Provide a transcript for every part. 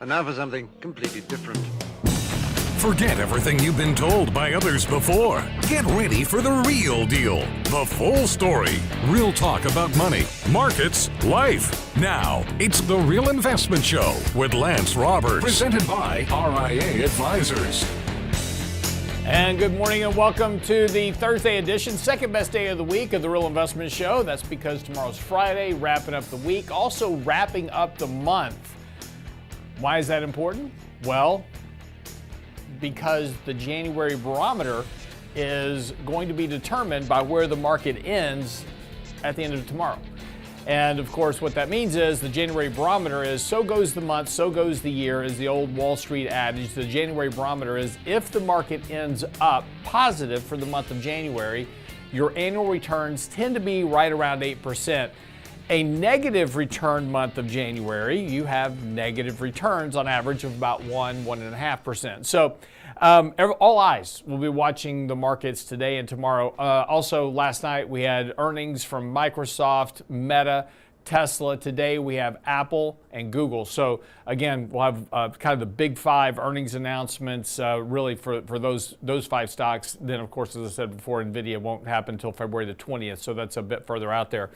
And now for something completely different. Forget everything you've been told by others before. Get ready for the real deal. The full story. Real talk about money, markets, life. Now, it's The Real Investment Show with Lance Roberts. Presented by RIA Advisors. And good morning and welcome to the Thursday edition, second best day of the week of The Real Investment Show. That's because tomorrow's Friday, wrapping up the week, also wrapping up the month. Why is that important? Well, because the January Barometer is going to be determined by where the market ends at the end of tomorrow. And of course, what that means is the January Barometer is so goes the month, so goes the year, is the old Wall Street adage. The January Barometer is if the market ends up positive for the month of January, your annual returns tend to be right around 8%. A negative return month of January, you have negative returns on average of about 1.5%. So all eyes will be watching the markets today and tomorrow. Also, last night we had earnings from Microsoft, Meta, Tesla. Today we have Apple and Google. So again, we'll have kind of the big five earnings announcements really for those five stocks. Then, of course, as I said before, NVIDIA won't happen until February the 20th. So that's a bit further out there.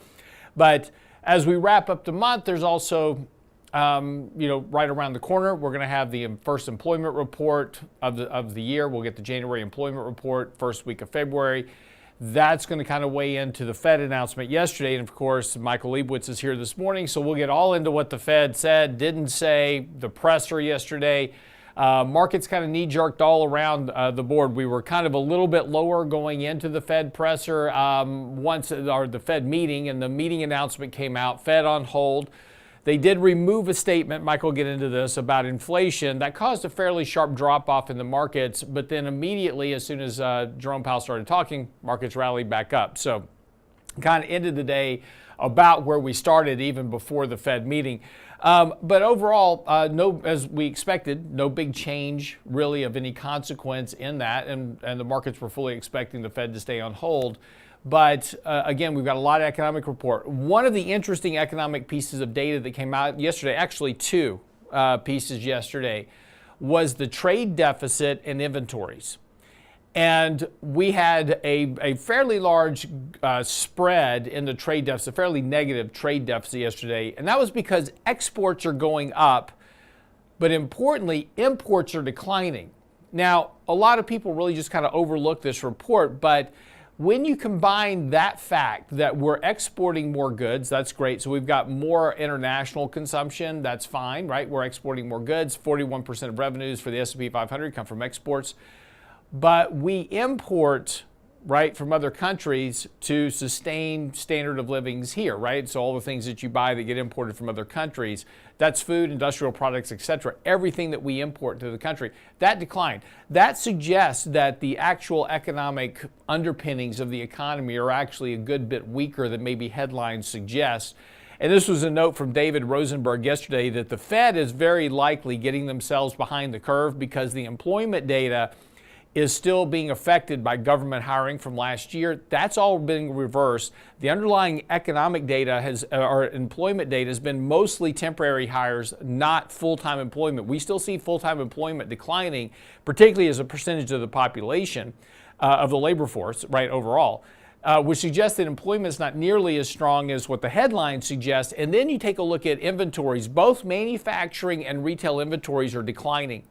But as we wrap up the month, there's also, right around the corner, we're going to have the first employment report of the year. We'll get the January employment report first week of February. That's going to kind of weigh into the Fed announcement yesterday. And of course, Michael Leibowitz is here this morning. So we'll get all into what the Fed said, didn't say, the presser yesterday. Markets kind of knee-jerked all around the board. We were kind of a little bit lower going into the Fed presser the Fed meeting, and the meeting announcement came out, Fed on hold. They did remove a statement, Michael will get into this, about inflation. That caused a fairly sharp drop-off in the markets, but then immediately, as soon as Jerome Powell started talking, markets rallied back up. So kind of ended the day about where we started even before the Fed meeting. But overall, as we expected, no big change really of any consequence in that, and the markets were fully expecting the Fed to stay on hold. But again, we've got a lot of economic report. One of the interesting economic pieces of data that came out yesterday, actually two pieces yesterday, was the trade deficit and inventories. And we had a fairly large spread in the trade deficit, fairly negative trade deficit yesterday. And that was because exports are going up, but importantly, imports are declining. Now, a lot of people really just kind of overlook this report, but when you combine that fact that we're exporting more goods, that's great. So we've got more international consumption, that's fine, right? We're exporting more goods. 41% of revenues for the S&P 500 come from exports. But we import, right, from other countries to sustain standard of livings here, right? So all the things that you buy that get imported from other countries, that's food, industrial products, etc. Everything that we import to the country, that declined. That suggests that the actual economic underpinnings of the economy are actually a good bit weaker than maybe headlines suggest. And this was a note from David Rosenberg yesterday that the Fed is very likely getting themselves behind the curve because the employment data is still being affected by government hiring from last year. That's all being reversed. The underlying economic data or employment data has been mostly temporary hires, not full-time employment. We still see full-time employment declining, particularly as a percentage of the population of the labor force, right, overall, which suggests that employment is not nearly as strong as what the headlines suggest. And then you take a look at inventories. Both manufacturing and retail inventories are declining.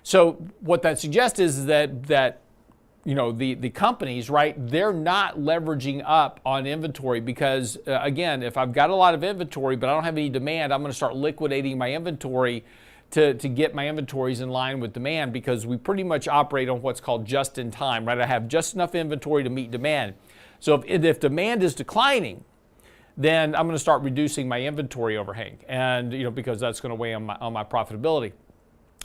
So what that suggests is that the companies, right, they're not leveraging up on inventory because, again, if I've got a lot of inventory but I don't have any demand, I'm going to start liquidating my inventory to get my inventories in line with demand because we pretty much operate on what's called just in time, right? I have just enough inventory to meet demand. So if demand is declining, then I'm going to start reducing my inventory overhang, and because that's going to weigh on my profitability.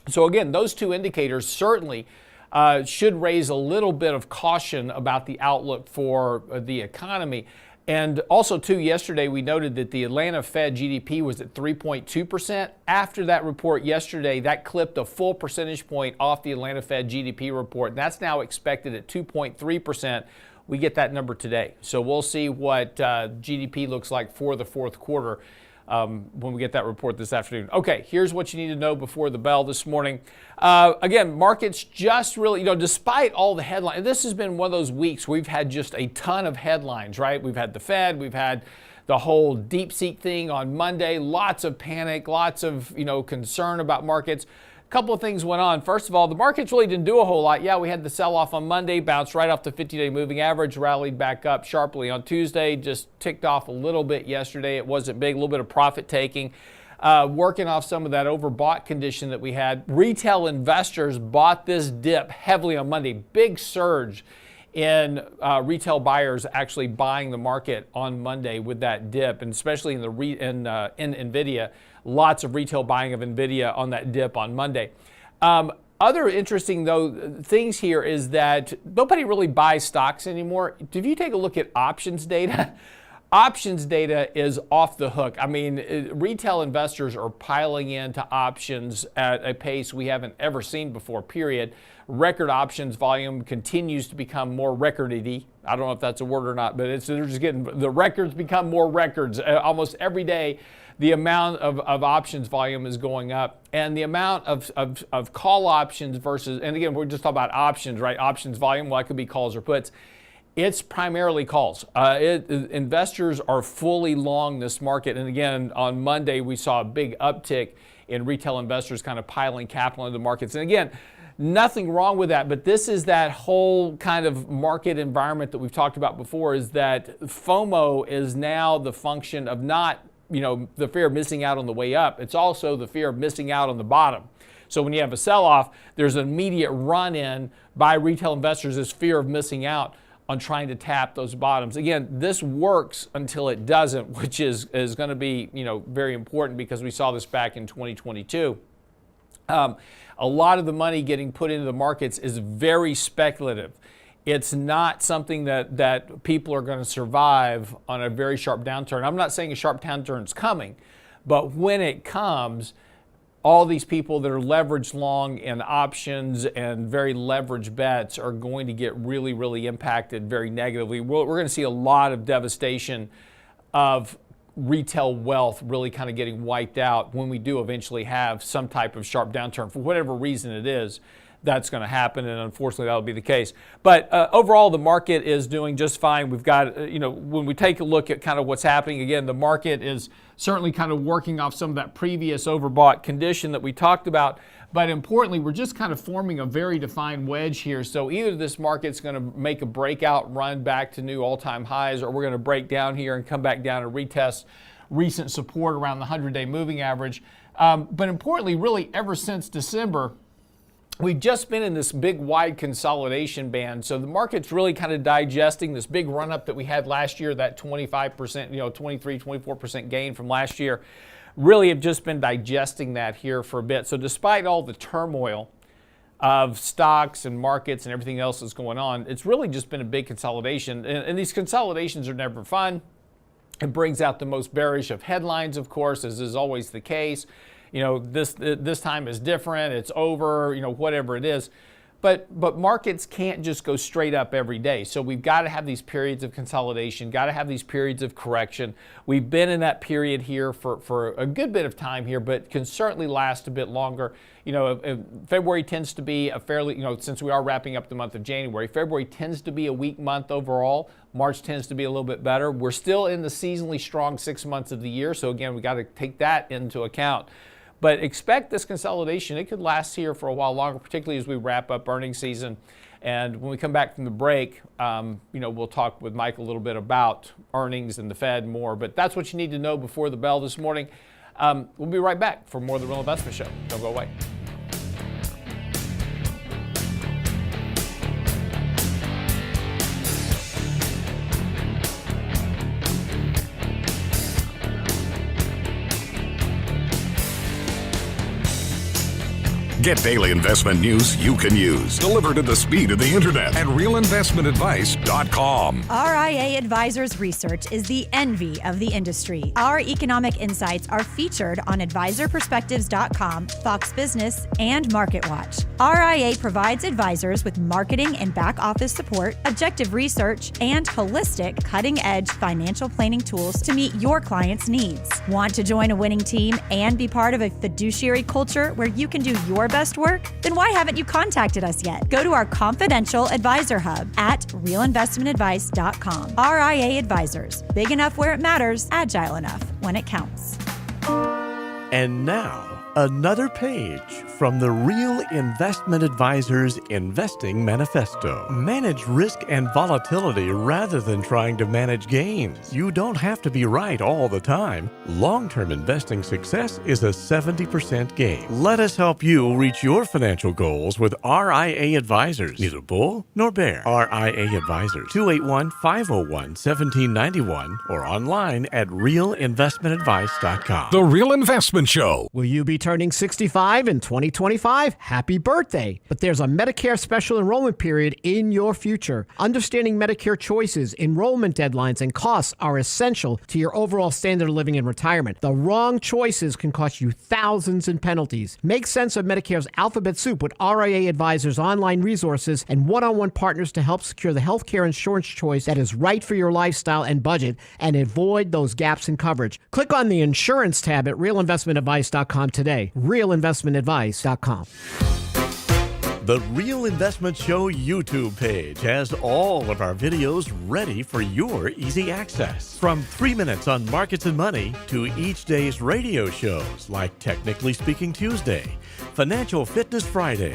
So again, those two indicators certainly should raise a little bit of caution about the outlook for the economy. And also, too, yesterday we noted that the Atlanta Fed GDP was at 3.2%. After that report yesterday, that clipped a full percentage point off the Atlanta Fed GDP report. That's now expected at 2.3%. We get that number today. So we'll see what GDP looks like for the fourth quarter. when we get that report this afternoon. Okay, here's what you need to know before the bell this morning. Again, markets just really, despite all the headlines, this has been one of those weeks we've had just a ton of headlines, right? We've had the Fed, we've had the whole DeepSeek thing on Monday, lots of panic, lots of, concern about markets. A couple of things went on. First of all, the markets really didn't do a whole lot. Yeah, we had the sell-off on Monday, bounced right off the 50-day moving average, rallied back up sharply on Tuesday, just ticked off a little bit yesterday. It wasn't big, a little bit of profit taking, working off some of that overbought condition that we had. Retail investors bought this dip heavily on Monday, big surge in retail buyers actually buying the market on Monday with that dip, and especially in NVIDIA, lots of retail buying of NVIDIA on that dip on Monday. Other interesting, though, things here is that nobody really buys stocks anymore. If you take a look at options data, options data is off the hook. I mean, retail investors are piling into options at a pace we haven't ever seen before, period. Record options volume continues to become more recordy. I don't know if that's a word or not, but they're just getting, the records become more records. Almost every day, the amount of options volume is going up, and the amount of call options versus, and again, we're just talking about options, right? Options volume, well, it could be calls or puts. It's primarily calls. Investors are fully long this market. And again, on Monday, we saw a big uptick in retail investors kind of piling capital into the markets. And again, nothing wrong with that, but this is that whole kind of market environment that we've talked about before, is that FOMO is now the function of not, the fear of missing out on the way up. It's also the fear of missing out on the bottom. So when you have a sell-off, there's an immediate run-in by retail investors, this fear of missing out on trying to tap those bottoms. Again, this works until it doesn't, which is going to be, very important, because we saw this back in 2022. A lot of the money getting put into the markets is very speculative. It's not something that people are going to survive on a very sharp downturn. I'm not saying a sharp downturn is coming, but when it comes, all these people that are leveraged long in options and very leveraged bets are going to get really, really impacted very negatively. We're going to see a lot of devastation of retail wealth really kind of getting wiped out when we do eventually have some type of sharp downturn. For whatever reason it is, that's going to happen, and unfortunately that'll be the case. But overall, the market is doing just fine. We've got, when we take a look at kind of what's happening, again, the market is certainly kind of working off some of that previous overbought condition that we talked about. But importantly, we're just kind of forming a very defined wedge here. So either this market's going to make a breakout run back to new all-time highs, or we're going to break down here and come back down and retest recent support around the 100-day moving average. But importantly, really ever since December, we've just been in this big wide consolidation band. So the market's really kind of digesting this big run up that we had last year, that 25%, 23, 24% gain from last year. Really have just been digesting that here for a bit. So despite all the turmoil of stocks and markets and everything else that's going on, it's really just been a big consolidation. And these consolidations are never fun. It brings out the most bearish of headlines, of course, as is always the case. This time is different, it's over, whatever it is. But markets can't just go straight up every day. So we've got to have these periods of consolidation, got to have these periods of correction. We've been in that period here for a good bit of time here, but can certainly last a bit longer. February tends to be a fairly, since we are wrapping up the month of January, February tends to be a weak month overall. March tends to be a little bit better. We're still in the seasonally strong 6 months of the year. So again, we got to take that into account. But expect this consolidation. It could last here for a while longer, particularly as we wrap up earnings season. And when we come back from the break, we'll talk with Mike a little bit about earnings and the Fed more. But that's what you need to know before the bell this morning. We'll be right back for more of the Real Investment Show. Don't go away. Get daily investment news you can use, delivered at the speed of the internet at realinvestmentadvice.com. RIA Advisors Research is the envy of the industry. Our economic insights are featured on advisorperspectives.com, Fox Business, and MarketWatch. RIA provides advisors with marketing and back office support, objective research, and holistic, cutting-edge financial planning tools to meet your clients' needs. Want to join a winning team and be part of a fiduciary culture where you can do your best work? Then why haven't you contacted us yet? Go to our confidential advisor hub at realinvestmentadvice.com. RIA Advisors. Big enough where it matters, agile enough when it counts. And now, another page from the Real Investment Advisors Investing Manifesto. Manage risk and volatility rather than trying to manage gains. You don't have to be right all the time. Long-term investing success is a 70% gain. Let us help you reach your financial goals with RIA Advisors. Neither bull nor bear. RIA Advisors, 281-501-1791 or online at realinvestmentadvice.com. The Real Investment Show. Will you be turning 65 in 2025? Happy birthday! But there's a Medicare special enrollment period in your future. Understanding Medicare choices, enrollment deadlines, and costs are essential to your overall standard of living in retirement. The wrong choices can cost you thousands in penalties. Make sense of Medicare's alphabet soup with RIA Advisors' online resources and one-on-one partners to help secure the healthcare insurance choice that is right for your lifestyle and budget and avoid those gaps in coverage. Click on the Insurance tab at realinvestmentadvice.com today. realinvestmentadvice.com. The Real Investment Show YouTube page has all of our videos ready for your easy access. From 3 minutes on markets and money to each day's radio shows like Technically Speaking Tuesday, Financial Fitness Friday,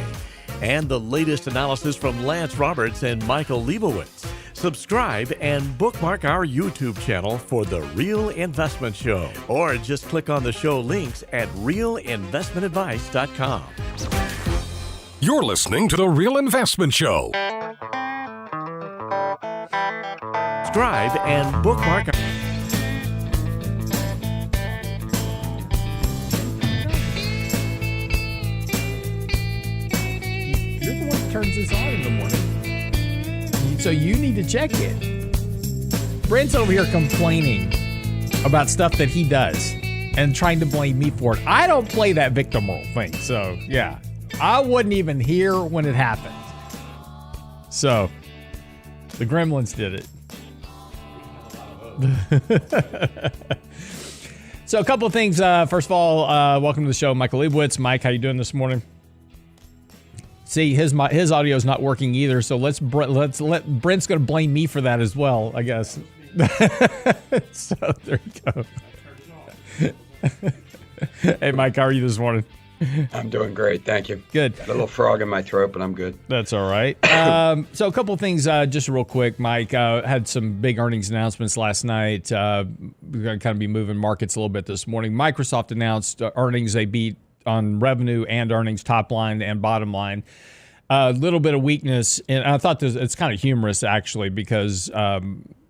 and the latest analysis from Lance Roberts and Michael Leibowitz. Subscribe and bookmark our YouTube channel for The Real Investment Show, or just click on the show links at realinvestmentadvice.com. You're listening to The Real Investment Show. Subscribe and bookmark. You're the one that turns this on in the morning. So you need to check it. Brent's over here complaining about stuff that he does and trying to blame me for it. I don't play that victim role thing. So, yeah. I wasn't even here when it happened. So, the Gremlins did it. So, a couple of things. First of all, welcome to the show, Michael Leibowitz. Mike, how you doing this morning? See, his audio is not working either, so let's let Brent's going to blame me for that as well, I guess. So there you go. Hey, Mike, how are you this morning? I'm doing great, thank you. Good. Got a little frog in my throat, but I'm good. That's all right. So a couple of things, just real quick. Mike had some big earnings announcements last night. We're going to kind of be moving markets a little bit this morning. Microsoft announced earnings. They beat on revenue and earnings, top line and bottom line. A little bit of weakness, and I thought it's kind of humorous actually because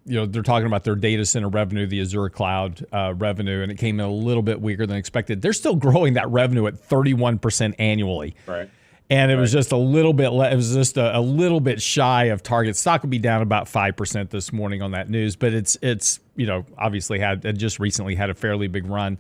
they're talking about their data center revenue, the Azure cloud revenue, and it came in a little bit weaker than expected. They're still growing that revenue at 31% annually, Right. And it was just a little bit. It was just a little bit shy of target. Stock will be down about 5% this morning on that news, but it's obviously had just recently had a fairly big run,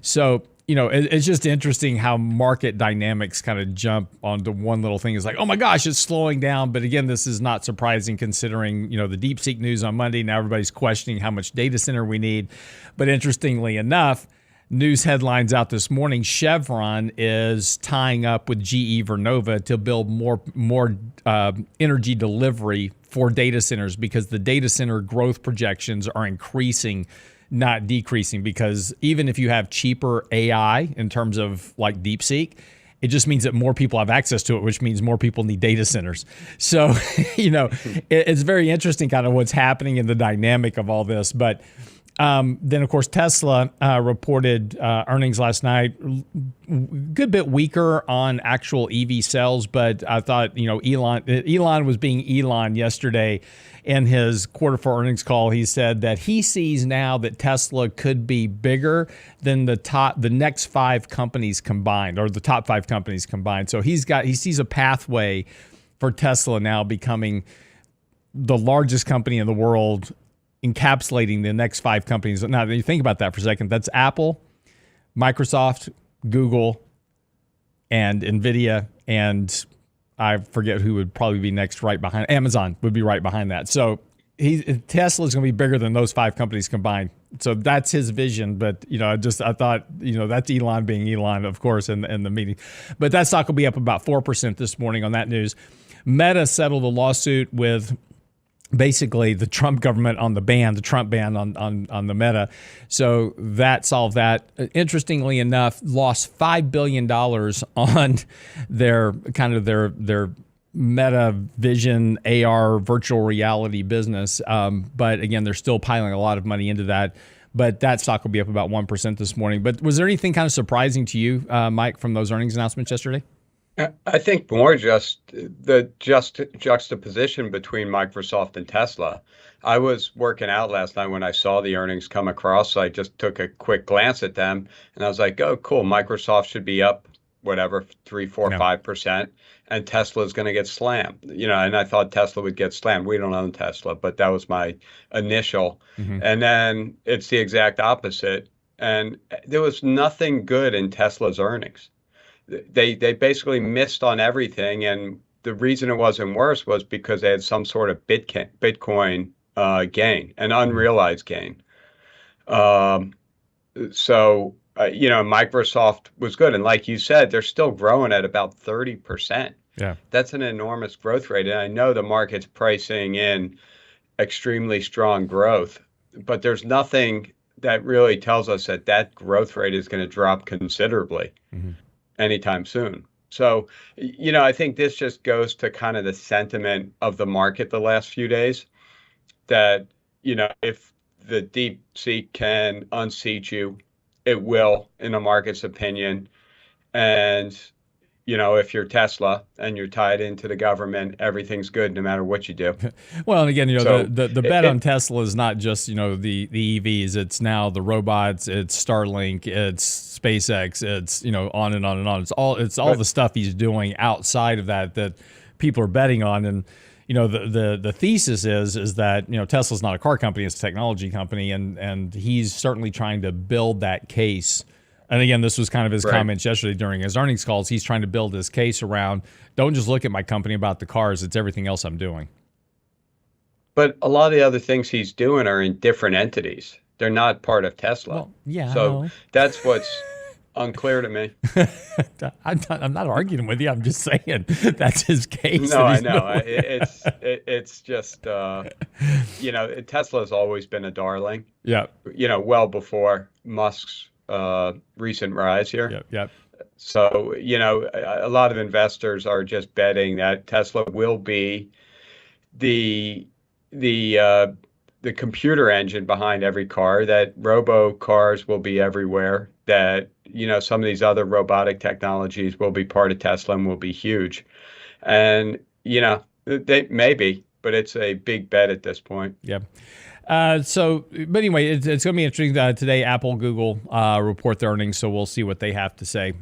so. It's just interesting how market dynamics kind of jump onto one little thing. It's like, oh my gosh, it's slowing down. But again, this is not surprising considering, the DeepSeek news on Monday. Now everybody's questioning how much data center we need. But interestingly enough, news headlines out this morning, Chevron is tying up with GE Vernova to build more energy delivery for data centers because the data center growth projections are increasing, not decreasing, because even if you have cheaper AI in terms of like DeepSeek, it just means that more people have access to it, which means more people need data centers. So, it's very interesting kind of what's happening in the dynamic of all this. But Then, of course, Tesla reported earnings last night, good bit weaker on actual EV sales, but I thought, Elon was being Elon yesterday. In his quarter four earnings call, he said that he sees now that Tesla could be bigger than the next five companies combined, or the top five companies combined. So he sees a pathway for Tesla now becoming the largest company in the world, encapsulating the next five companies. Now, you think about that for a second. That's Apple, Microsoft, Google, and NVIDIA, and I forget who would probably be next right behind. Amazon would be right behind that. So Tesla is going to be bigger than those five companies combined. So that's his vision. But, I thought, that's Elon being Elon, of course, in the meeting. But that stock will be up about 4% this morning on that news. Meta settled a lawsuit with basically the Trump government on the Trump ban on the Meta. So that solved that. Interestingly enough, lost $5 billion on their Meta Vision AR virtual reality business. But again, they're still piling a lot of money into that. But that stock will be up about 1% this morning. But was there anything kind of surprising to you, Mike, from those earnings announcements yesterday? I think more just the juxtaposition between Microsoft and Tesla. I was working out last night when I saw the earnings come across. So I just took a quick glance at them and I was like, oh, cool. Microsoft should be up, whatever, 3, 4, 5%. And Tesla is going to get slammed. And I thought Tesla would get slammed. We don't own Tesla, but that was my initial. Mm-hmm. And then it's the exact opposite. And there was nothing good in Tesla's earnings. They basically missed on everything, and the reason it wasn't worse was because they had some sort of Bitcoin gain, an unrealized gain. Microsoft was good, and like you said, they're still growing at about 30%. Yeah, that's an enormous growth rate, and I know the market's pricing in extremely strong growth, but there's nothing that really tells us that growth rate is going to drop considerably. Mm-hmm. Anytime soon. So, I think this just goes to kind of the sentiment of the market the last few days that, if the DeepSeek can unseat you, it will, in the market's opinion. And, if you're Tesla and you're tied into the government, everything's good no matter what you do. Well, and again, the bet on Tesla is not just, the EVs. It's now the robots, it's Starlink, it's SpaceX, it's, on and on and on. It's all the stuff he's doing outside of that people are betting on. And, the thesis is that, Tesla's not a car company, it's a technology company. And he's certainly trying to build that case. And again, this was kind of his comments yesterday during his earnings calls. He's trying to build his case around, don't just look at my company about the cars, it's everything else I'm doing. But a lot of the other things he's doing are in different entities. They're not part of Tesla. Well, yeah. So that's what's unclear to me. I'm not arguing with you. I'm just saying that's his case. No, I know. It's just, Tesla's always been a darling. Yeah. Well before Musk's recent rise here. Yep. So, a lot of investors are just betting that Tesla will be the computer engine behind every car, that robo cars will be everywhere, that, some of these other robotic technologies will be part of Tesla and will be huge. And, they maybe, but it's a big bet at this point. Yeah. But anyway, it's going to be interesting today. Apple, Google report their earnings, so we'll see what they have to say.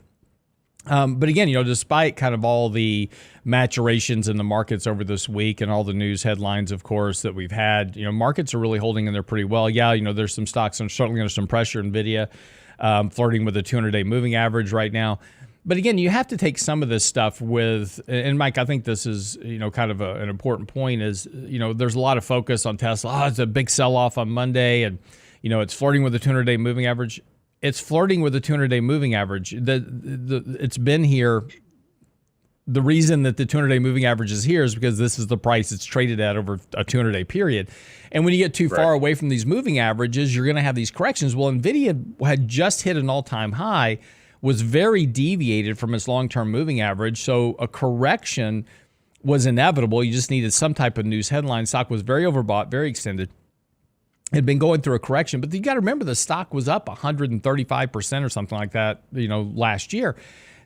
But again, despite kind of all the maturations in the markets over this week and all the news headlines, of course, that we've had, markets are really holding in there pretty well. Yeah, there's some stocks and certainly there's some pressure. NVIDIA flirting with the 200-day moving average right now. But again, you have to take some of this stuff with, and Mike, I think this is, kind of an important point is, there's a lot of focus on Tesla. Oh, it's a big sell-off on Monday and, it's flirting with the 200-day moving average. It's flirting with the 200-day moving average. It's been here. The reason that the 200-day moving average is here is because this is the price it's traded at over a 200-day period. And when you get too far away from these moving averages, you're going to have these corrections. Well, NVIDIA had just hit an all-time high, was very deviated from its long-term moving average. So a correction was inevitable. You just needed some type of news headline. Stock was very overbought, very extended. had been going through a correction, but you got to remember the stock was up 135% or something like that, last year.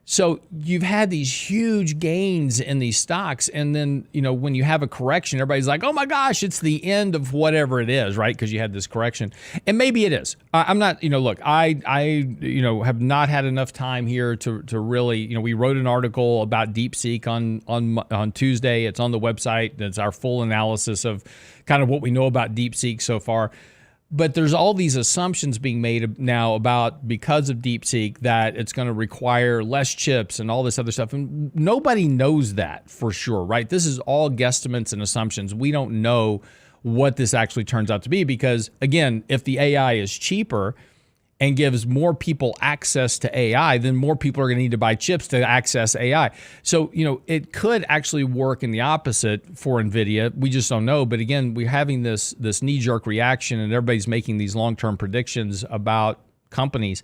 So you've had these huge gains in these stocks. And then, when you have a correction, everybody's like, oh my gosh, it's the end of whatever it is, right? Because you had this correction. And maybe it is. I'm not, look, I have not had enough time here to really, we wrote an article about DeepSeek on Tuesday. It's on the website. It's our full analysis of kind of what we know about DeepSeek so far. But there's all these assumptions being made now about, because of DeepSeek, that it's going to require less chips and all this other stuff. And nobody knows that for sure, right? This is all guesstimates and assumptions. We don't know what this actually turns out to be because, again, if the AI is cheaper and gives more people access to AI, then more people are going to need to buy chips to access AI. So, it could actually work in the opposite for NVIDIA. We just don't know. But again, we're having this knee-jerk reaction, and everybody's making these long-term predictions about companies.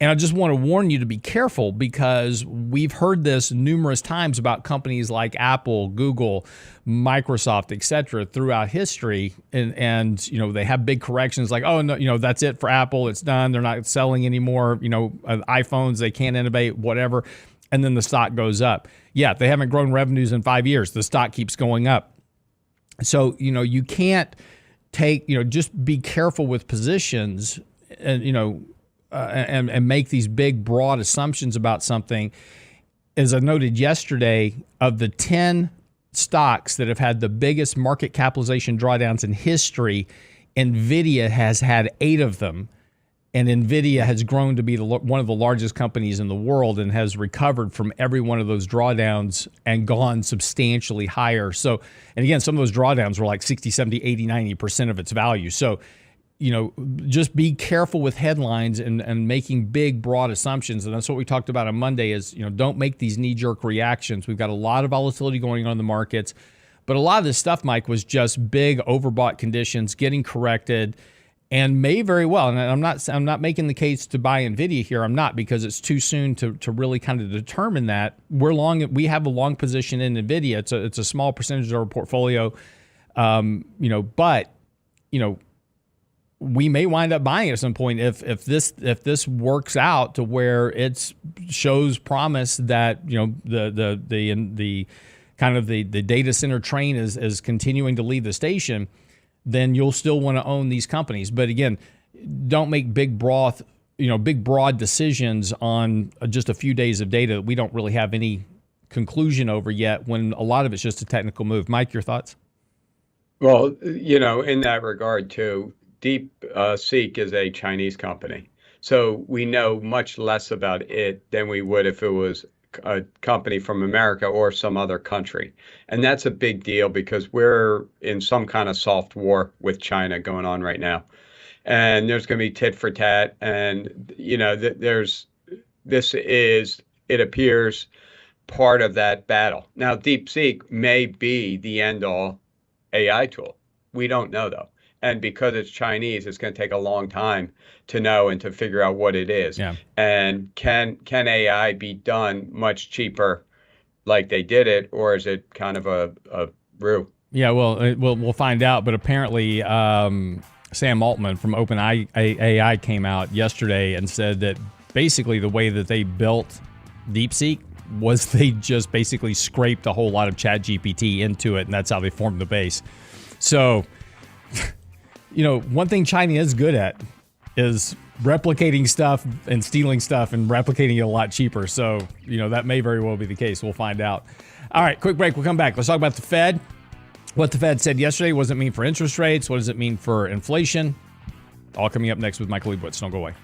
And I just want to warn you to be careful because we've heard this numerous times about companies like Apple, Google, Microsoft, et cetera, throughout history. And they have big corrections like, oh, no, that's it for Apple. It's done. They're not selling anymore. iPhones, they can't innovate, whatever. And then the stock goes up. Yeah, they haven't grown revenues in 5 years. The stock keeps going up. So, you can't take, just be careful with positions and, and make these big, broad assumptions about something. As I noted yesterday, of the 10 stocks that have had the biggest market capitalization drawdowns in history, NVIDIA has had 8 of them. And NVIDIA has grown to be one of the largest companies in the world and has recovered from every one of those drawdowns and gone substantially higher. So, and again, some of those drawdowns were like 60, 70, 80, 90% of its value. So, just be careful with headlines and making big, broad assumptions. And that's what we talked about on Monday is, don't make these knee-jerk reactions. We've got a lot of volatility going on in the markets. But a lot of this stuff, Mike, was just big overbought conditions getting corrected and may very well. And I'm not making the case to buy NVIDIA here. I'm not, because it's too soon to really kind of determine that. We have a long position in NVIDIA. It's a small percentage of our portfolio, but we may wind up buying at some point if this works out to where it shows promise that the kind of the data center train is continuing to leave the station, then you'll still want to own these companies. But again, don't make big broad decisions on just a few days of data that we don't really have any conclusion over yet, when a lot of it's just a technical move. Mike, your thoughts? Well, in that regard too, DeepSeek is a Chinese company. So we know much less about it than we would if it was a company from America or some other country. And that's a big deal because we're in some kind of soft war with China going on right now. And there's going to be tit for tat. And, it appears, part of that battle. Now, DeepSeek may be the end-all AI tool. We don't know, though. And because it's Chinese, it's going to take a long time to know and to figure out what it is. Yeah. And can AI be done much cheaper like they did it, or is it kind of a brew? Yeah, well, we'll find out. But apparently, Sam Altman from OpenAI came out yesterday and said that basically the way that they built DeepSeek was they just basically scraped a whole lot of ChatGPT into it, and that's how they formed the base. So, one thing China is good at is replicating stuff and stealing stuff and replicating it a lot cheaper. So, that may very well be the case. We'll find out. All right, quick break. We'll come back. Let's talk about the Fed. What the Fed said yesterday. What does it mean for interest rates? What does it mean for inflation? All coming up next with Michael Leibowitz. Don't go away.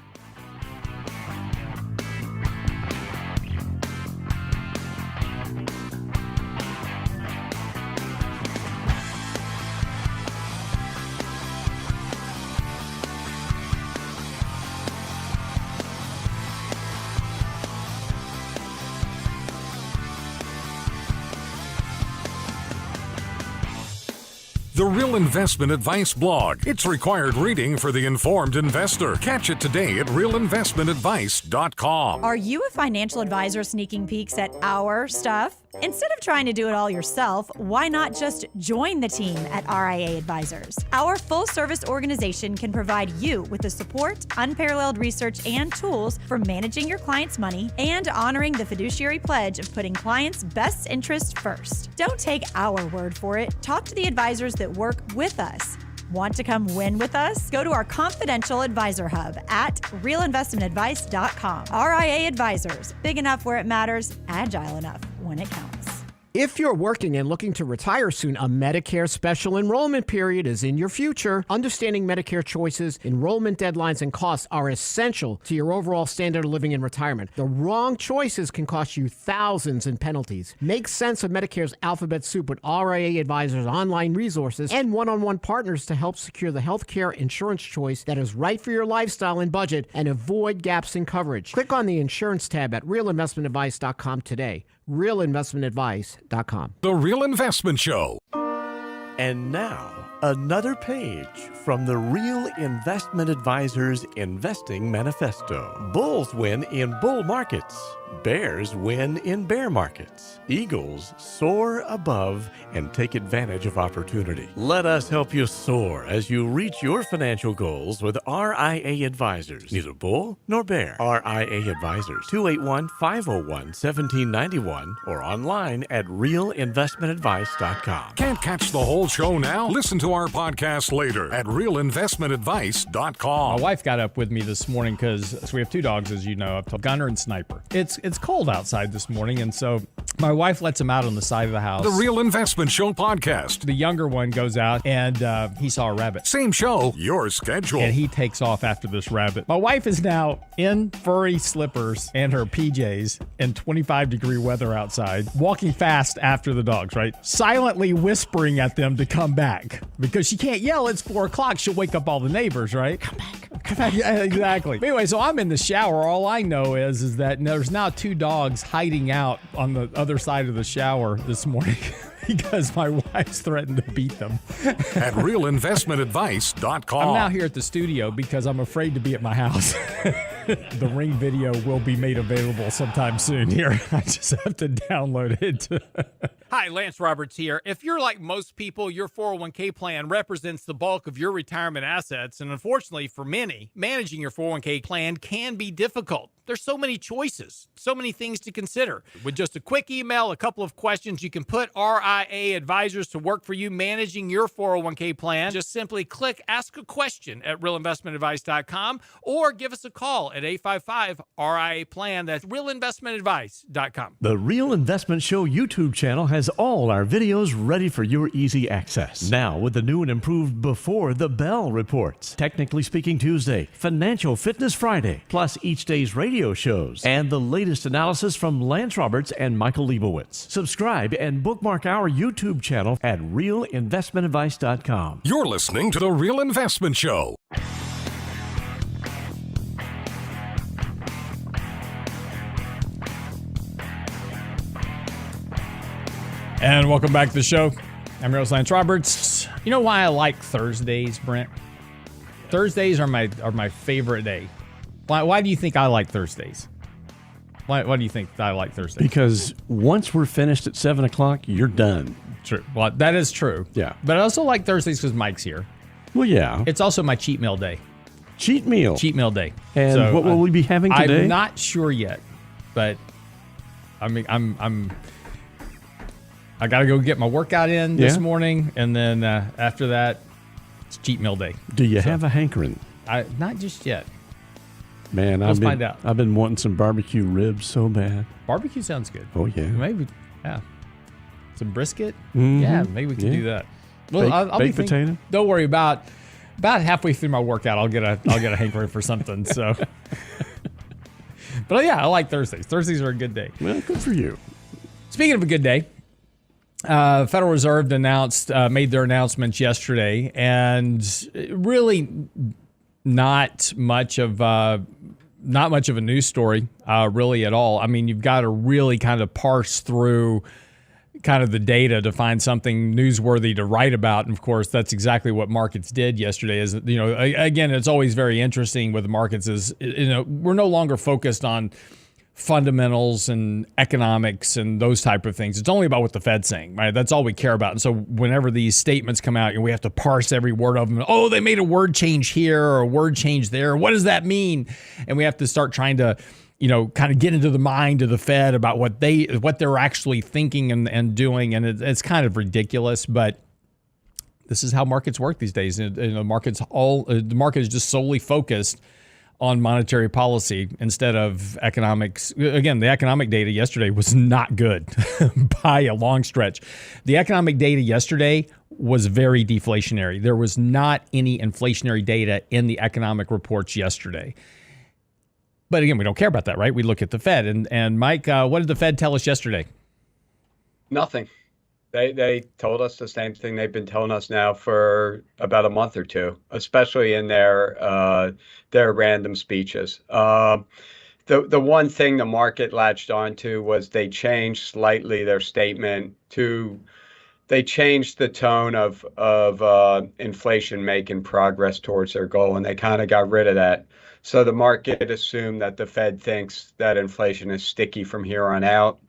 The Real Investment Advice blog. It's required reading for the informed investor. Catch it today at realinvestmentadvice.com. Are you a financial advisor sneaking peeks at our stuff? Instead of trying to do it all yourself, why not just join the team at RIA Advisors? Our full-service organization can provide you with the support, unparalleled research, and tools for managing your clients' money and honoring the fiduciary pledge of putting clients' best interest first. Don't take our word for it. Talk to the advisors that work with us. Want to come win with us? Go to our confidential advisor hub at realinvestmentadvice.com. RIA Advisors, big enough where it matters, agile enough when it counts. If you're working and looking to retire soon, a Medicare special enrollment period is in your future. Understanding Medicare choices, enrollment deadlines, and costs are essential to your overall standard of living in retirement. The wrong choices can cost you thousands in penalties. Make sense of Medicare's alphabet soup with RIA Advisors' online resources and one-on-one partners to help secure the healthcare insurance choice that is right for your lifestyle and budget and avoid gaps in coverage. Click on the insurance tab at realinvestmentadvice.com today. realinvestmentadvice.com. The Real Investment Show. And now, another page from the Real Investment Advisors Investing Manifesto. Bulls win in bull markets. Bears win in bear markets. Eagles soar above and take advantage of opportunity. Let us help you soar as you reach your financial goals with RIA Advisors. Neither bull nor bear. RIA Advisors, 281-501-1791 or online at realinvestmentadvice.com. Can't catch the whole show now? Listen to our podcast later at realinvestmentadvice.com. My wife got up with me this morning because we have two dogs, as you know, up to Gunner and Sniper. It's cold outside this morning, and so my wife lets him out on the side of the house. The Real Investment Show podcast. The younger one goes out, and he saw a rabbit. Same show, your schedule. And he takes off after this rabbit. My wife is now in furry slippers and her PJs in 25-degree weather outside, walking fast after the dogs, right? Silently whispering at them to come back. Because she can't yell, it's 4 o'clock. She'll wake up all the neighbors, right? Come back. Yeah, exactly. But anyway, so I'm in the shower. All I know is that there's now 2 dogs hiding out on the other side of the shower this morning because my wife's threatened to beat them. At realinvestmentadvice.com. I'm now here at the studio because I'm afraid to be at my house. The Ring video will be made available sometime soon here. I just have to download it. Hi, Lance Roberts here. If you're like most people, your 401k plan represents the bulk of your retirement assets. And unfortunately for many, managing your 401k plan can be difficult. There's so many choices, so many things to consider. With just a quick email, a couple of questions, you can put RIA Advisors to work for you managing your 401k plan. Just simply click Ask a Question at realinvestmentadvice.com or give us a call at 855-RIA-PLAN. That's realinvestmentadvice.com. The Real Investment Show YouTube channel has all our videos ready for your easy access. Now with the new and improved Before the Bell reports, Technically Speaking Tuesday, Financial Fitness Friday, plus each day's radio shows, and the latest analysis from Lance Roberts and Michael Leibowitz. Subscribe and bookmark our YouTube channel at realinvestmentadvice.com. You're listening to The Real Investment Show. And welcome back to the show. I'm your host, Lance Roberts. You know why I like Thursdays, Brent? Thursdays are my favorite day. Why do you think I like Thursdays? Why do you think I like Thursdays? Because once we're finished at 7 o'clock, you're done. True. Well, that is true. Yeah. But I also like Thursdays because Mike's here. Well, yeah. It's also my cheat meal day. Cheat meal. Cheat meal day. And so what will we be having today? I'm not sure yet, but I mean, I got to go get my workout in this morning, and then after that, it's cheat meal day. Do you have a hankering? Not just yet. Man, Let's find out. I've been wanting some barbecue ribs so bad. Barbecue sounds good. Oh, yeah. Maybe, yeah. Some brisket? Mm-hmm. Yeah, maybe we can do that. Well, I'll baked potato? Don't worry about halfway through my workout, I'll get a hankering for something. So, but yeah, I like Thursdays. Thursdays are a good day. Well, good for you. Speaking of a good day, Federal Reserve made their announcements yesterday, and really not much of a news story, really at all. I mean, you've got to really kind of parse through kind of the data to find something newsworthy to write about. And of course, that's exactly what markets did yesterday. Is, you know, again, it's always very interesting with the markets is, you know, we're no longer focused on fundamentals and economics and those type of things. It's only about what the Fed's saying, right? That's all we care about. And so whenever these statements come out, we have to parse every word of them. Oh, they made a word change here or a word change there. What does that mean? And we have to start trying to, kind of get into the mind of the Fed about what they're actually thinking and doing. And it's kind of ridiculous, but this is how markets work these days. The market is just solely focused on monetary policy instead of economics. Again, the economic data yesterday was not good by a long stretch. The economic data yesterday was very deflationary. There was not any inflationary data in the economic reports yesterday. But again, we don't care about that, right? We look at the Fed. And Mike, what did the Fed tell us yesterday? Nothing. They told us the same thing they've been telling us now for about a month or two, especially in their random speeches. The one thing the market latched onto was they changed slightly their statement they changed the tone of inflation making progress towards their goal, and they kind of got rid of that. So the market assumed that the Fed thinks that inflation is sticky from here on out.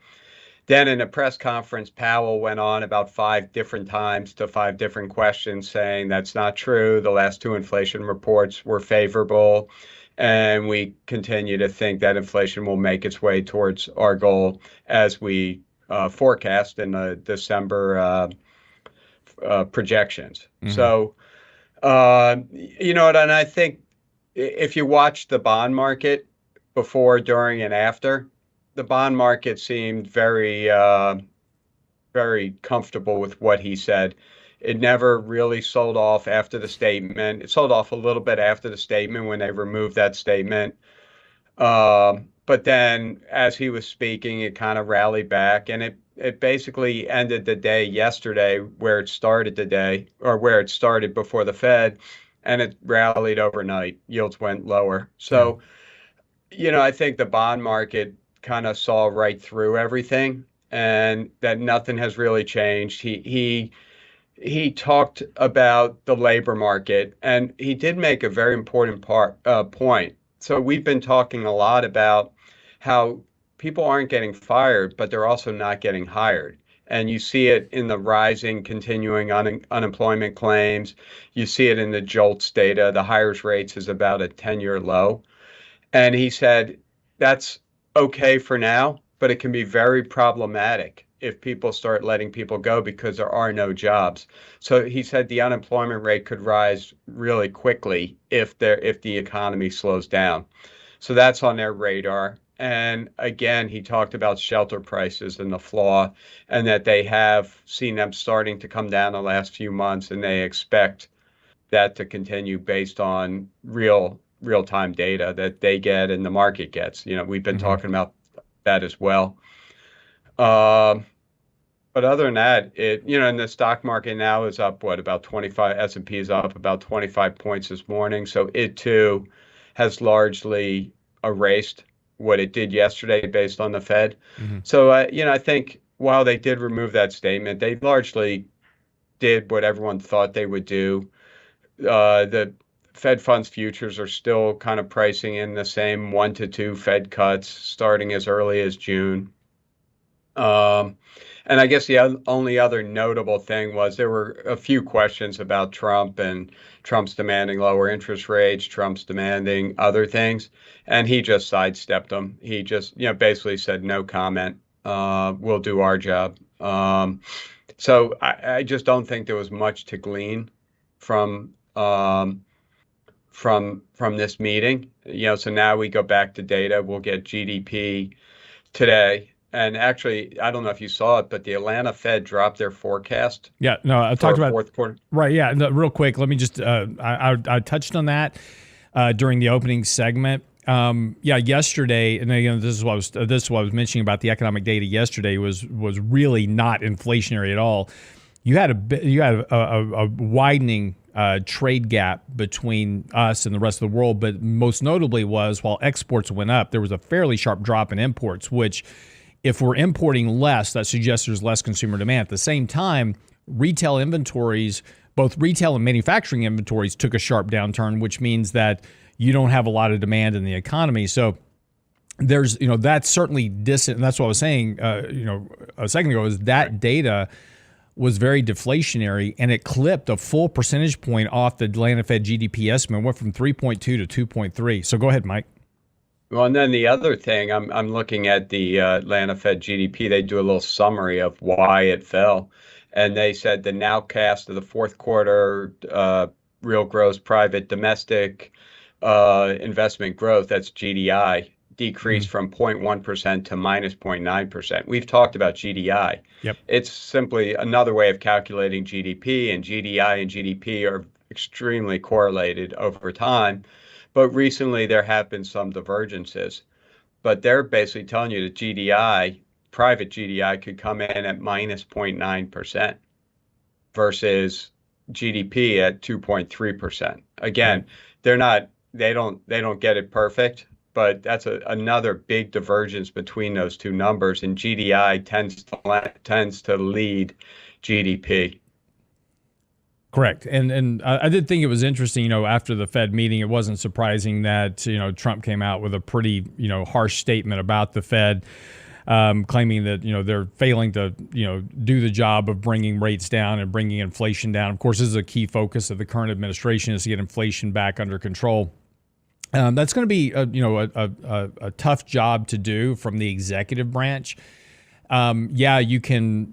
Then in a press conference, Powell went on about 5 different times to 5 different questions saying that's not true. The last 2 inflation reports were favorable, and we continue to think that inflation will make its way towards our goal as we forecast in the December projections. Mm-hmm. So, and I think if you watch the bond market before, during, and after, the bond market seemed very, very comfortable with what he said. It never really sold off after the statement. It sold off a little bit after the statement when they removed that statement. But then as he was speaking, it kind of rallied back, and it basically ended the day yesterday where it started today, or where it started before the Fed, and it rallied overnight. Yields went lower. So, I think the bond market kind of saw right through everything, and that nothing has really changed. He talked about the labor market, and he did make a very important point. So we've been talking a lot about how people aren't getting fired, but they're also not getting hired. And you see it in the rising, continuing unemployment claims. You see it in the JOLTS data. The hires rates is about a 10-year low. And he said that's okay for now, but it can be very problematic if people start letting people go because there are no jobs. So he said the unemployment rate could rise really quickly if the economy slows down. So that's on their radar. And again, he talked about shelter prices and the flaw, and that they have seen them starting to come down the last few months, and they expect that to continue based on real-time data that they get and the market gets. We've been talking about that as well. But other than that, and the stock market now is up, about 25, S&P is up about 25 points this morning. So it too has largely erased what it did yesterday based on the Fed. Mm-hmm. So, I think while they did remove that statement, they largely did what everyone thought they would do. The Fed funds futures are still kind of pricing in the same 1 to 2 Fed cuts starting as early as June. And I guess the only other notable thing was there were a few questions about Trump, and Trump's demanding lower interest rates, Trump's demanding other things, and he just sidestepped them. He just, basically said no comment. We'll do our job. So I just don't think there was much to glean from this meeting. So now we go back to data. We'll get GDP today. And actually, I don't know if you saw it, but the Atlanta Fed dropped their forecast. Yeah, no, I talked about fourth quarter. Right. Yeah. No, real quick, let me just I touched on that during the opening segment. Yesterday, and again, this is what I was mentioning about the economic data yesterday was really not inflationary at all. You had a widening trade gap between us and the rest of the world, but most notably was while exports went up, there was a fairly sharp drop in imports, which if we're importing less, that suggests there's less consumer demand. At the same time, retail inventories, both retail and manufacturing inventories, took a sharp downturn, which means that you don't have a lot of demand in the economy. So there's, that's certainly distant. And that's what I was saying, a second ago, is that data was very deflationary, and it clipped a full percentage point off the Atlanta Fed GDP estimate, went from 3.2 to 2.3. So go ahead, Mike. Well, and then the other thing, I'm looking at the Atlanta Fed GDP. They do a little summary of why it fell. And they said the nowcast of the fourth quarter real gross private domestic investment growth, that's GDI, decreased from 0.1% to minus 0.9%. We've talked about GDI. Yep. It's simply another way of calculating GDP, and GDI and GDP are extremely correlated over time. But recently there have been some divergences. But they're basically telling you that GDI, private GDI, could come in at minus 0.9% versus GDP at 2.3%. Again, they don't get it perfect, but that's another big divergence between those two numbers, and GDI tends to lead GDP. Correct. And I did think it was interesting, after the Fed meeting, it wasn't surprising that, Trump came out with a pretty, harsh statement about the Fed, claiming that, they're failing to, do the job of bringing rates down and bringing inflation down. Of course, this is a key focus of the current administration, is to get inflation back under control. That's going to be, a tough job to do from the executive branch. You can,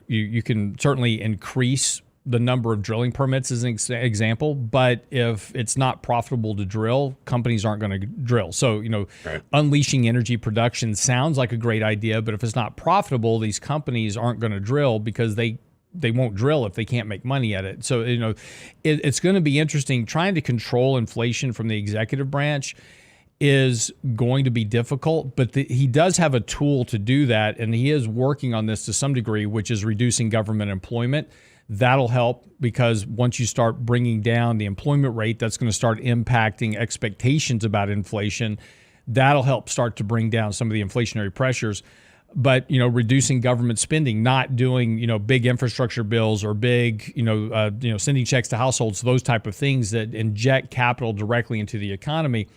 you can certainly increase the number of drilling permits as an example, but if it's not profitable to drill, companies aren't going to drill. So, right. Unleashing energy production sounds like a great idea, but if it's not profitable, these companies aren't going to drill because they won't drill if they can't make money at it. So, it's going to be interesting. Trying to control inflation from the executive branch is going to be difficult, but he does have a tool to do that, and he is working on this to some degree, which is reducing government employment. That'll help, because once you start bringing down the employment rate, that's going to start impacting expectations about inflation. That'll help start to bring down some of the inflationary pressures. But, reducing government spending, not doing, big infrastructure bills or big, sending checks to households, those type of things that inject capital directly into the economy,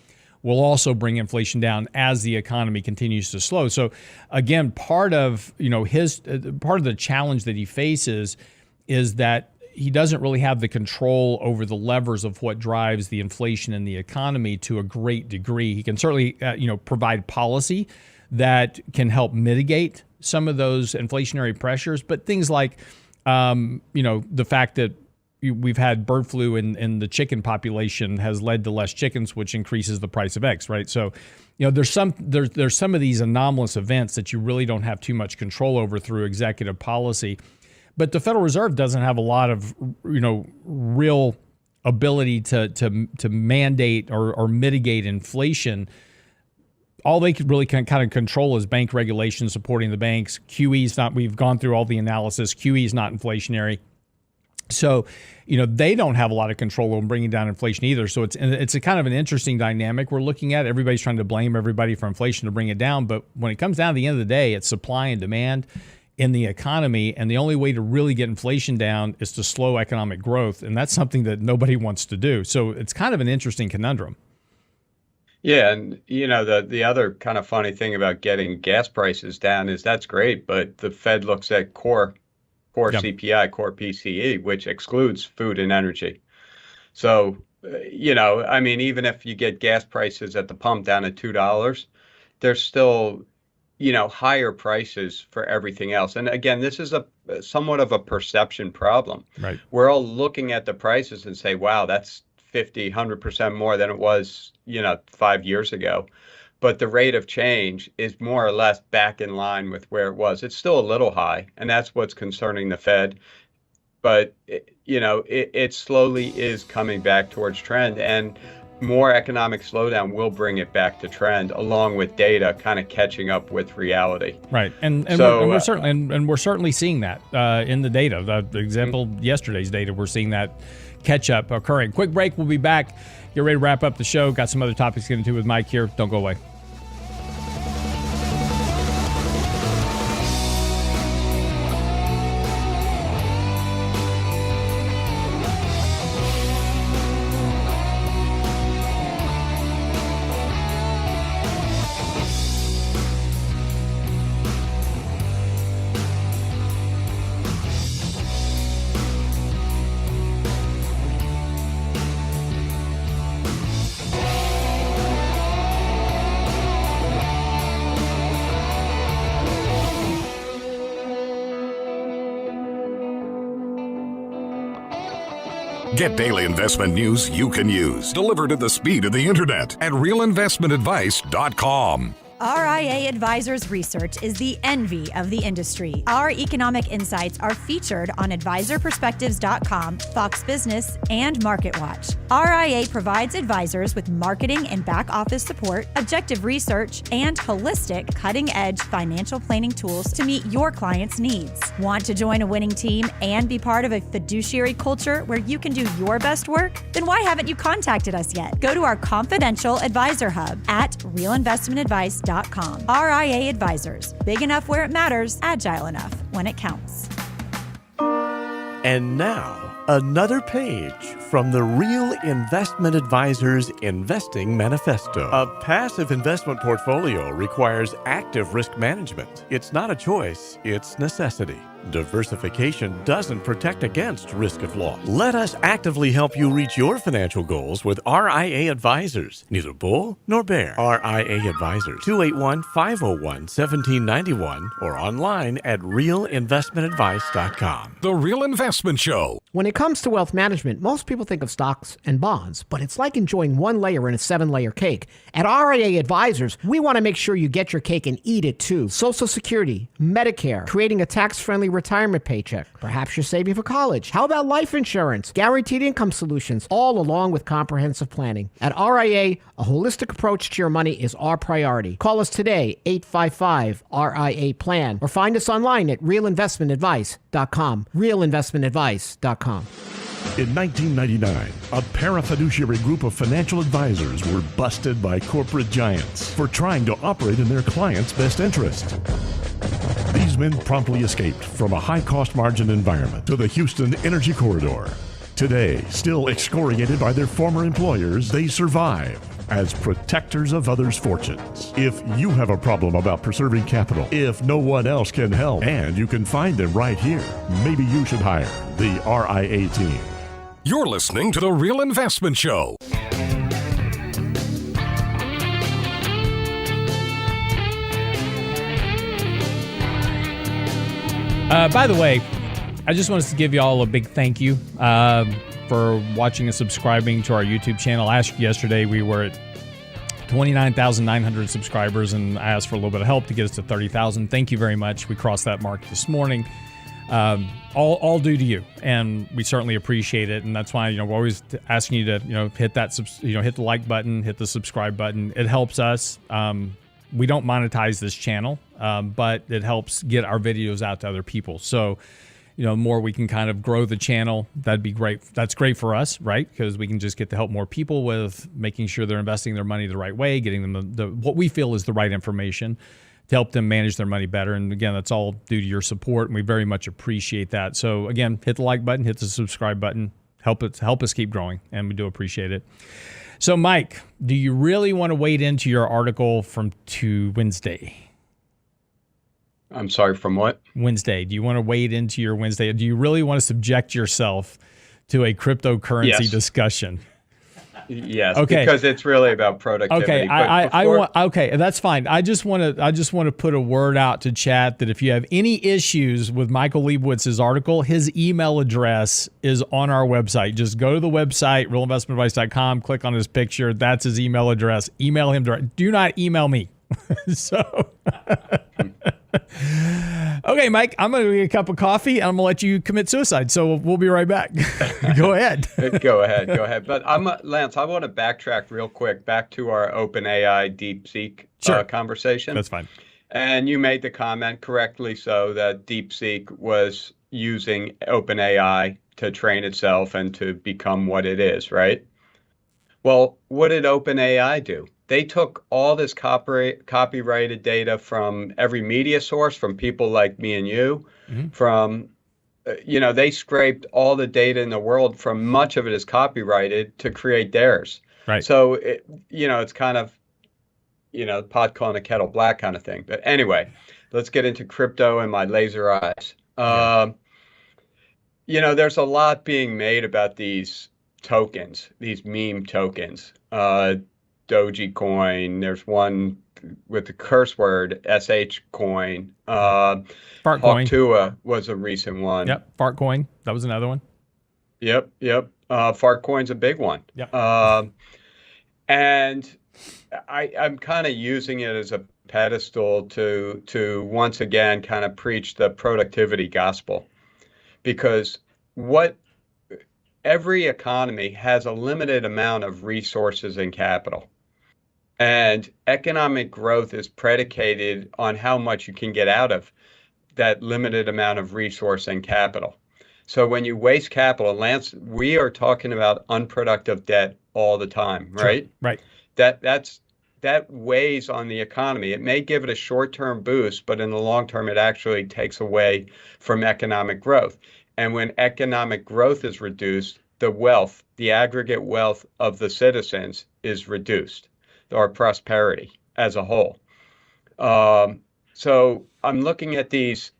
will also bring inflation down as the economy continues to slow. So again, part of the challenge that he faces is that he doesn't really have the control over the levers of what drives the inflation in the economy to a great degree. He can certainly, provide policy that can help mitigate some of those inflationary pressures, but things like, the fact that we've had bird flu in the chicken population has led to less chickens, which increases the price of eggs, right? So, there's some of these anomalous events that you really don't have too much control over through executive policy. But the Federal Reserve doesn't have a lot of, real ability to mandate or mitigate inflation. All they really can kind of control is bank regulation supporting the banks. QE's not, we've gone through all the analysis. QE is not inflationary. So, they don't have a lot of control on bringing down inflation either. So it's a kind of an interesting dynamic we're looking at. Everybody's trying to blame everybody for inflation to bring it down. But when it comes down to the end of the day, it's supply and demand in the economy, and the only way to really get inflation down is to slow economic growth, and that's something that nobody wants to do. So it's kind of an interesting conundrum. Yeah, and the other kind of funny thing about getting gas prices down is that's great, but the Fed looks at core yep. CPI, core PCE, which excludes food and energy. So, even if you get gas prices at the pump down at $2, there's still higher prices for everything else. And again, this is somewhat of a perception problem. Right. We're all looking at the prices and say, wow, that's 50, 100% more than it was, 5 years ago. But the rate of change is more or less back in line with where it was. It's still a little high, and that's what's concerning the Fed. But, it slowly is coming back towards trend, and more economic slowdown will bring it back to trend, along with data kind of catching up with reality. Right, and we're certainly seeing that in the data. The example, yesterday's data, we're seeing that catch up occurring. Quick break. We'll be back. Get ready to wrap up the show. Got some other topics to get into with Mike here. Don't go away. Get daily investment news you can use, delivered at the speed of the internet at realinvestmentadvice.com. RIA Advisors Research is the envy of the industry. Our economic insights are featured on advisorperspectives.com, Fox Business, and MarketWatch. RIA provides advisors with marketing and back office support, objective research, and holistic, cutting-edge financial planning tools to meet your clients' needs. Want to join a winning team and be part of a fiduciary culture where you can do your best work? Then why haven't you contacted us yet? Go to our confidential advisor hub at realinvestmentadvice.com. RIA Advisors. Big enough where it matters, agile enough when it counts. And now, another page from the Real Investment Advisors Investing Manifesto. A passive investment portfolio requires active risk management. It's not a choice, it's necessity. Diversification doesn't protect against risk of loss. Let us actively help you reach your financial goals with RIA Advisors. Neither bull nor bear. RIA Advisors, 281-501-1791 or online at realinvestmentadvice.com. The Real Investment Show. When it comes to wealth management, most people think of stocks and bonds, but it's like enjoying one layer in a 7-layer cake. At RIA Advisors, we want to make sure you get your cake and eat it too. Social Security, Medicare, creating a tax-friendly retirement paycheck. Perhaps you're saving for college. How about life insurance, guaranteed income solutions, all along with comprehensive planning? At RIA, a holistic approach to your money is our priority. Call us today, 855-RIA-PLAN, or find us online at realinvestmentadvice.com. realinvestmentadvice.com. In 1999, a parafiduciary group of financial advisors were busted by corporate giants for trying to operate in their clients' best interest. These men promptly escaped from a high-cost margin environment to the Houston Energy Corridor. Today, still excoriated by their former employers, they survive as protectors of others' fortunes. If you have a problem about preserving capital, if no one else can help, and you can find them right here, maybe you should hire the RIA team. You're listening to The Real Investment Show. By the way, I just wanted to give you all a big thank you for watching and subscribing to our YouTube channel. Yesterday we were at 29,900 subscribers, and I asked for a little bit of help to get us to 30,000. Thank you very much. We crossed that mark this morning. All due to you, and we certainly appreciate it. And that's why we're always asking you to hit that hit the like button, hit the subscribe button. It helps us. We don't monetize this channel, but it helps get our videos out to other people. So, more we can kind of grow the channel, that'd be great. That's great for us, right? Because we can just get to help more people with making sure they're investing their money the right way, getting them the what we feel is the right information to help them manage their money better. And again, that's all due to your support, and we very much appreciate that. So again, hit the like button, hit the subscribe button, help us keep growing, and we do appreciate it. So, Mike, do you really want to wade into your article from Wednesday? I'm sorry, from what? Wednesday. Do you want to wade into your Wednesday? Do you really want to subject yourself to a cryptocurrency discussion? Yes, okay. Because it's really about productivity. Okay, okay, that's fine. I just want to put a word out to chat that if you have any issues with Michael Leibowitz's article, his email address is on our website. Just go to the website, realinvestmentadvice.com, click on his picture. That's his email address. Email him direct. Do not email me. So, okay, Mike, I'm going to get a cup of coffee, and I'm going to let you commit suicide. So we'll be right back. Go ahead. Go ahead. But Lance, I want to backtrack real quick back to our OpenAI DeepSeek conversation. That's fine. And you made the comment correctly so that DeepSeek was using OpenAI to train itself and to become what it is, right? Well, what did OpenAI do? They took all this copyrighted data from every media source, from people like me and you, from, they scraped all the data in the world, from much of it is copyrighted, to create theirs. Right. So, it's kind of, pot calling a kettle black kind of thing. But anyway, let's get into crypto and my laser eyes. There's a lot being made about these tokens, these meme tokens. Dogecoin. There's one with the curse word SH coin. Fartcoin Hawktua was a recent one. Yep, Fartcoin. That was another one. Yep. Fartcoin's a big one. Yep. And I'm kind of using it as a pedestal to once again kind of preach the productivity gospel, because every economy has a limited amount of resources and capital. And economic growth is predicated on how much you can get out of that limited amount of resource and capital. So when you waste capital, Lance, we are talking about unproductive debt all the time, right? Sure. Right. That weighs on the economy. It may give it a short-term boost, but in the long term, it actually takes away from economic growth. And when economic growth is reduced, the aggregate wealth of the citizens is reduced, or prosperity as a whole. So I'm looking at these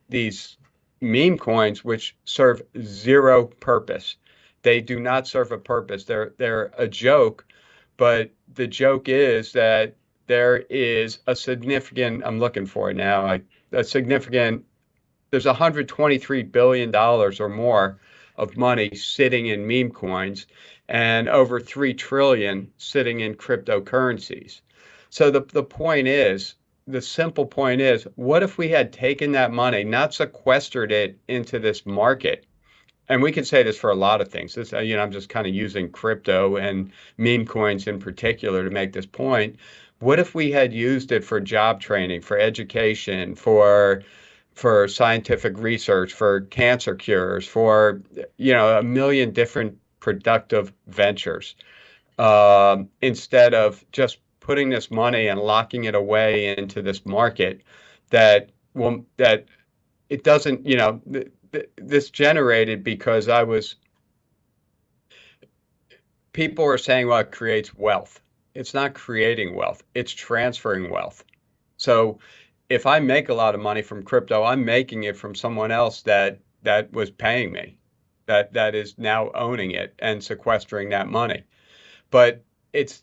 meme coins, which serve zero purpose. They do not serve a purpose. They're a joke, but the joke is that there is a significant, I'm looking for it now, there's $123 billion or more of money sitting in meme coins and over 3 trillion sitting in cryptocurrencies. So the simple point is, what if we had taken that money, not sequestered it into this market? And we could say this for a lot of things. I'm just kind of using crypto and meme coins in particular to make this point. What if we had used it for job training, for education, for scientific research, for cancer cures, for a million different productive ventures, instead of just putting this money and locking it away into this market that it doesn't, this generated because people are saying, well, it creates wealth. It's not creating wealth, it's transferring wealth. So if I make a lot of money from crypto, I'm making it from someone else that was paying me, that is now owning it and sequestering that money. But it's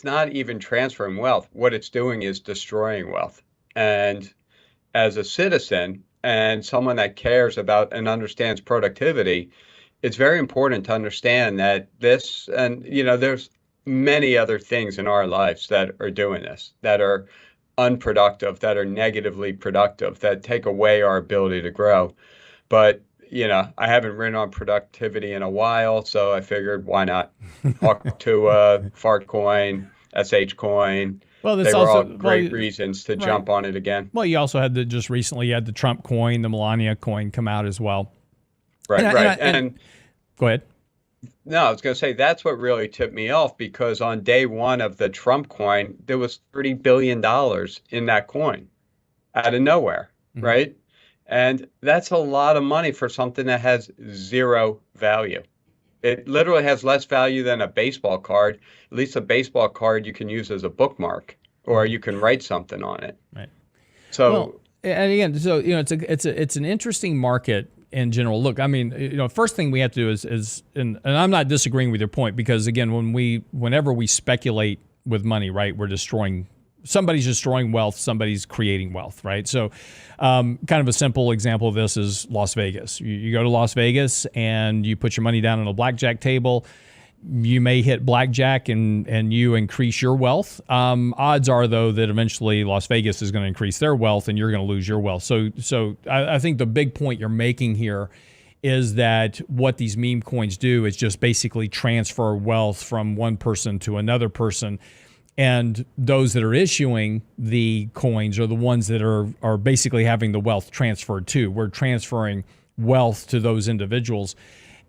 not even transferring wealth. What it's doing is destroying wealth. And as a citizen and someone that cares about and understands productivity, it's very important to understand that this, and there's many other things in our lives that are doing this, that are unproductive, that are negatively productive, that take away our ability to grow. But I haven't written on productivity in a while, so I figured, why not talk to Fartcoin, SH Coin. Well, they were all great reasons to jump on it again. Well, you also had just recently you had the Trump coin, the Melania coin come out as well. Right. And go ahead. No, I was going to say that's what really tipped me off, because on day one of the Trump coin, there was $30 billion in that coin out of nowhere, right? And that's a lot of money for something that has zero value. It literally has less value than a baseball card. At least a baseball card you can use as a bookmark, or you can write something on it. Right. So, and again, it's an interesting market in general. Look, I mean, first thing we have to do is and I'm not disagreeing with your point, because again, whenever we speculate with money, right, somebody's destroying wealth, somebody's creating wealth, right? So kind of a simple example of this is Las Vegas. You go to Las Vegas and you put your money down on a blackjack table. You may hit blackjack and you increase your wealth. Odds are, though, that eventually Las Vegas is going to increase their wealth and you're going to lose your wealth. So I think the big point you're making here is that what these meme coins do is just basically transfer wealth from one person to another person. And those that are issuing the coins are the ones that are basically having the wealth transferred to. We're transferring wealth to those individuals.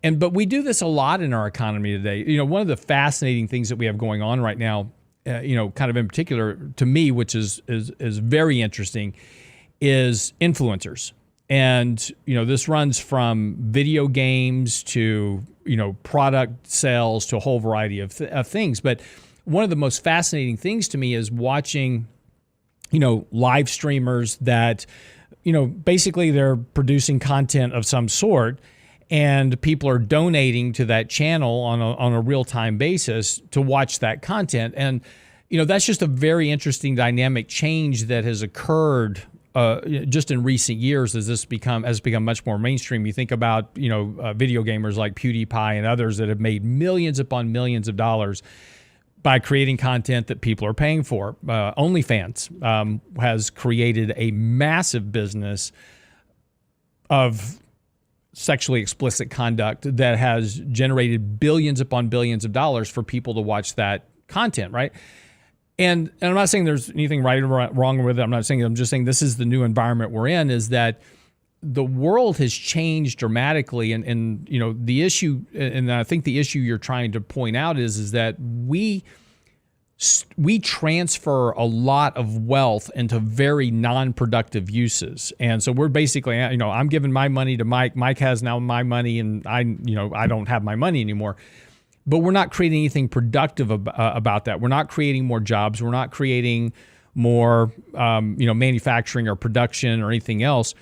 But we do this a lot in our economy today. One of the fascinating things that we have going on right now, kind of in particular to me, which is very interesting, is influencers. And, this runs from video games to, product sales to a whole variety of things. But one of the most fascinating things to me is watching, live streamers that, basically they're producing content of some sort, and people are donating to that channel on a real-time basis to watch that content. And, that's just a very interesting dynamic change that has occurred just in recent years as this has become much more mainstream. You think about video gamers like PewDiePie and others that have made millions upon millions of dollars by creating content that people are paying for. OnlyFans has created a massive business of sexually explicit conduct that has generated billions upon billions of dollars for people to watch that content, right? And I'm not saying there's anything right or wrong with it. I'm just saying this is the new environment we're in, is that the world has changed dramatically. And the issue, and I think the issue you're trying to point out is that we transfer a lot of wealth into very non-productive uses. And so we're basically, I'm giving my money to Mike. Mike has now my money, and I don't have my money anymore. But we're not creating anything productive about that. We're not creating more jobs. We're not creating more, manufacturing or production or anything else.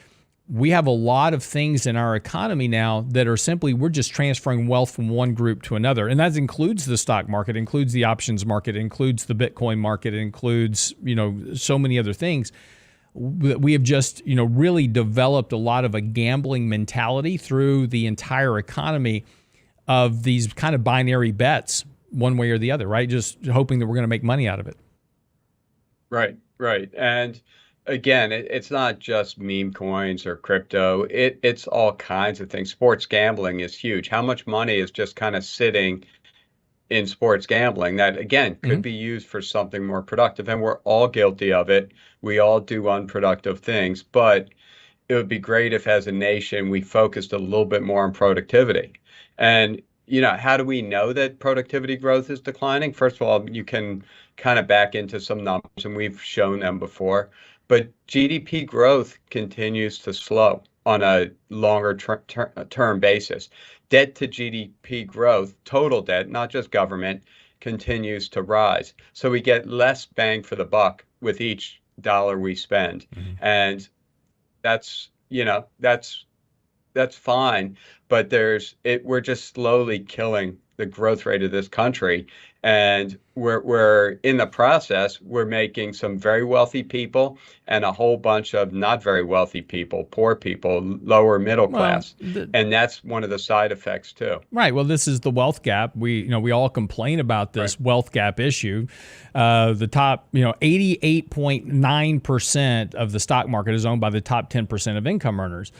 We have a lot of things in our economy now that are simply, we're just transferring wealth from one group to another. And that includes the stock market, includes the options market, includes the Bitcoin market, includes, so many other things. We have just, really developed a lot of a gambling mentality through the entire economy of these kind of binary bets, one way or the other, right? Just hoping that we're going to make money out of it. Right. And again, it's not just meme coins or crypto. It's all kinds of things. Sports gambling is huge. How much money is just kind of sitting in sports gambling that, again, could be used for something more productive? And we're all guilty of it. We all do unproductive things, but it would be great if as a nation we focused a little bit more on productivity. And, how do we know that productivity growth is declining? First of all, you can kind of back into some numbers, and we've shown them before. But GDP growth continues to slow on a longer term basis. Debt to GDP growth, total debt, not just government, continues to rise. So we get less bang for the buck with each dollar we spend. And that's fine, but we're just slowly killing the growth rate of this country. And we're in the process, we're making some very wealthy people and a whole bunch of not very wealthy people, poor people, lower middle class. And that's one of the side effects too. Right. Well, this is the wealth gap. We all complain about this wealth gap issue. The top, 88.9% of the stock market is owned by the top 10% of income earners.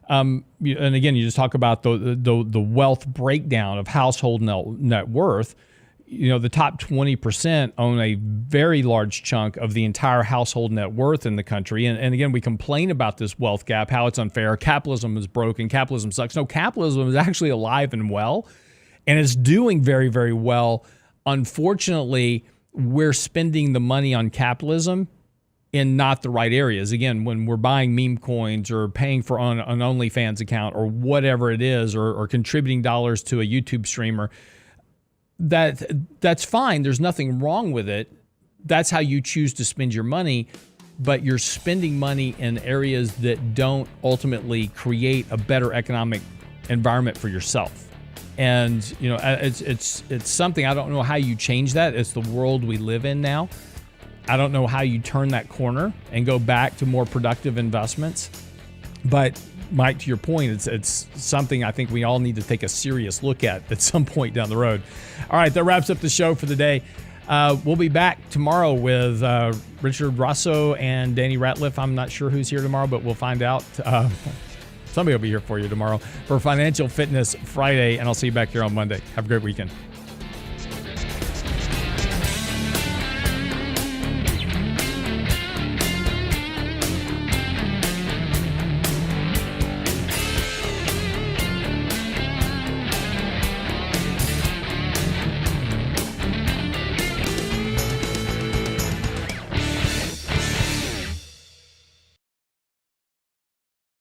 And again, you just talk about the wealth breakdown of household net worth. The top 20% own a very large chunk of the entire household net worth in the country. And again, we complain about this wealth gap, how it's unfair. Capitalism is broken. Capitalism sucks. No, capitalism is actually alive and well, and it's doing very, very well. Unfortunately, we're spending the money on capitalism in not the right areas. Again, when we're buying meme coins or paying for an OnlyFans account or whatever it is, or contributing dollars to a YouTube streamer, that's fine. There's nothing wrong with it. That's how you choose to spend your money, but you're spending money in areas that don't ultimately create a better economic environment for yourself. And it's something, I don't know how you change that. It's the world we live in now. I don't know how you turn that corner and go back to more productive investments. But Mike, to your point, it's something I think we all need to take a serious look at some point down the road. All right, that wraps up the show for the day. We'll be back tomorrow with Richard Rosso and Danny Ratliff. I'm not sure who's here tomorrow, but we'll find out. Somebody will be here for you tomorrow for Financial Fitness Friday, and I'll see you back here on Monday. Have a great weekend.